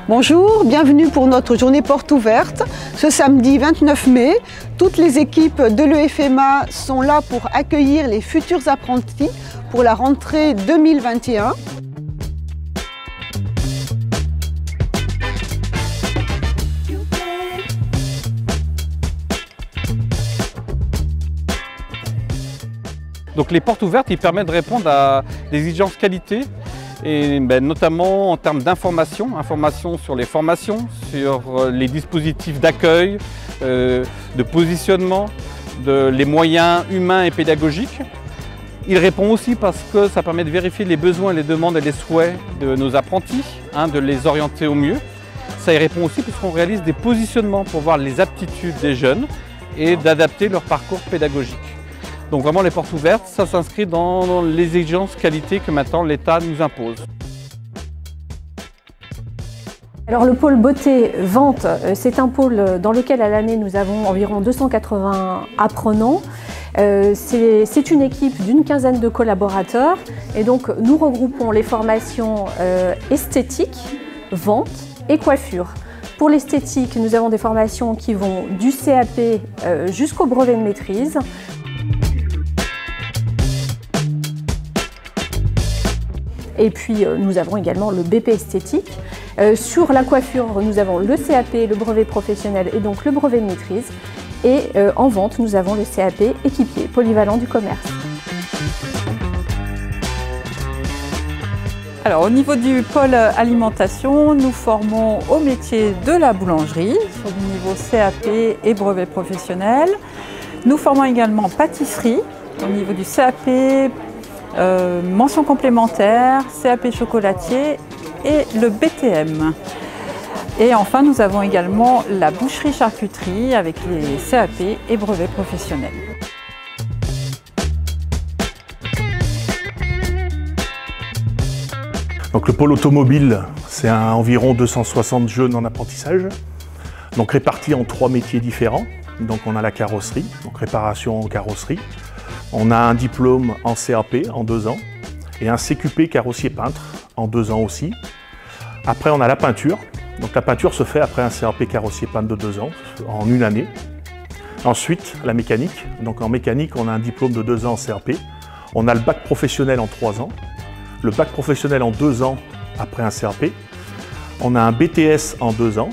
Bonjour, bienvenue pour notre journée porte ouverte. Ce samedi 29 mai, toutes les équipes de l'EFMA sont là pour accueillir les futurs apprentis pour la rentrée 2021. Donc les portes ouvertes, ils permettent de répondre à des exigences qualité et notamment en termes d'information, sur les formations, sur les dispositifs d'accueil, de positionnement, les moyens humains et pédagogiques. Il répond aussi parce que ça permet de vérifier les besoins, les demandes et les souhaits de nos apprentis, de les orienter au mieux. Ça y répond aussi parce qu'on réalise des positionnements pour voir les aptitudes des jeunes et d'adapter leur parcours pédagogique. Donc vraiment les portes ouvertes, ça s'inscrit dans les exigences qualité que maintenant l'État nous impose. Alors le pôle beauté vente, c'est un pôle dans lequel à l'année nous avons environ 280 apprenants. C'est une équipe d'une quinzaine de collaborateurs et donc nous regroupons les formations esthétique, vente et coiffure. Pour l'esthétique, nous avons des formations qui vont du CAP jusqu'au brevet de maîtrise. Et puis nous avons également le BP esthétique. Sur la coiffure, nous avons le CAP, le brevet professionnel et donc le brevet de maîtrise. Et en vente, nous avons le CAP équipier polyvalent du commerce. Alors au niveau du pôle alimentation, nous formons au métier de la boulangerie sur le niveau CAP et brevet professionnel. Nous formons également pâtisserie au niveau du CAP, mention complémentaire, CAP chocolatier et le BTM. Et enfin, nous avons également la boucherie-charcuterie avec les CAP et brevets professionnels. Donc le pôle automobile, c'est environ 260 jeunes en apprentissage, donc répartis en 3 métiers différents. Donc on a la carrosserie, donc réparation en carrosserie. On a un diplôme en CAP en 2 ans et un CQP carrossier peintre en 2 ans aussi. Après, on a la peinture. Donc la peinture se fait après un CAP carrossier peintre de 2 ans, en 1 année. Ensuite, la mécanique. Donc en mécanique, on a un diplôme de 2 ans en CAP. On a le bac professionnel en 3 ans. Le bac professionnel en 2 ans après un CAP. On a un BTS en 2 ans.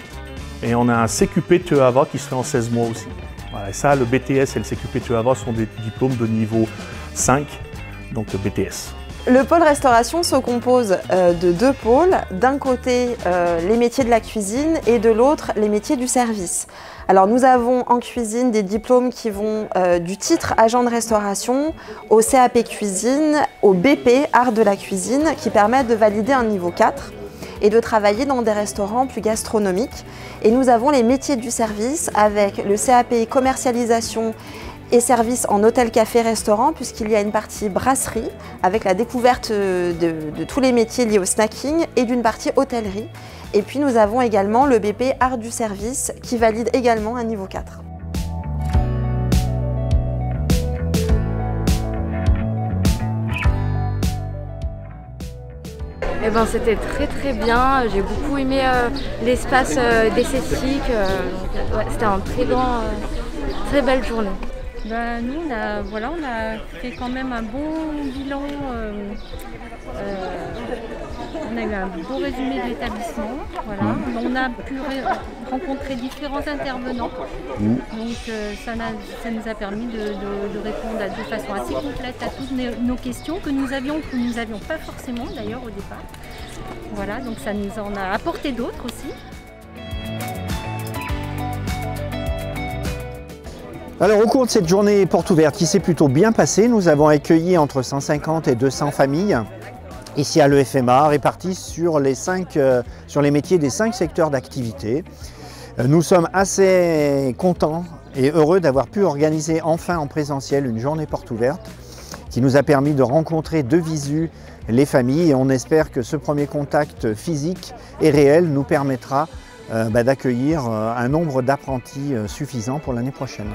Et on a un CQP TEAVA qui se fait en 16 mois aussi. Voilà, et ça, le BTS et le CQP TEAVA sont des diplômes de niveau 5, donc le BTS. Le pôle restauration se compose de 2 pôles. D'un côté, les métiers de la cuisine et de l'autre, les métiers du service. Alors nous avons en cuisine des diplômes qui vont du titre agent de restauration au CAP cuisine, au BP art de la cuisine qui permettent de valider un niveau 4 et de travailler dans des restaurants plus gastronomiques. Et nous avons les métiers du service avec le CAP commercialisation et services en hôtel, café, restaurant, puisqu'il y a une partie brasserie avec la découverte de tous les métiers liés au snacking et d'une partie hôtellerie. Et puis nous avons également le BP art du service qui valide également un niveau 4. Eh ben, c'était très bien, j'ai beaucoup aimé l'espace d'esthétique, ouais, c'était un très belle journée. Ben, nous, on a fait quand même un bon bilan, on a eu un beau résumé de l'établissement, voilà. On a pu rencontrer différents intervenants, donc ça nous a permis de répondre de façon assez complète à toutes nos questions que nous avions pas forcément d'ailleurs au départ. Voilà, donc ça nous en a apporté d'autres aussi. Alors au cours de cette journée porte ouverte qui s'est plutôt bien passée, nous avons accueilli entre 150 et 200 familles ici à l'EFMA, réparties sur les métiers des 5 secteurs d'activité. Nous sommes assez contents et heureux d'avoir pu organiser enfin en présentiel une journée porte ouverte qui nous a permis de rencontrer de visu les familles et on espère que ce premier contact physique et réel nous permettra d'accueillir un nombre d'apprentis suffisant pour l'année prochaine.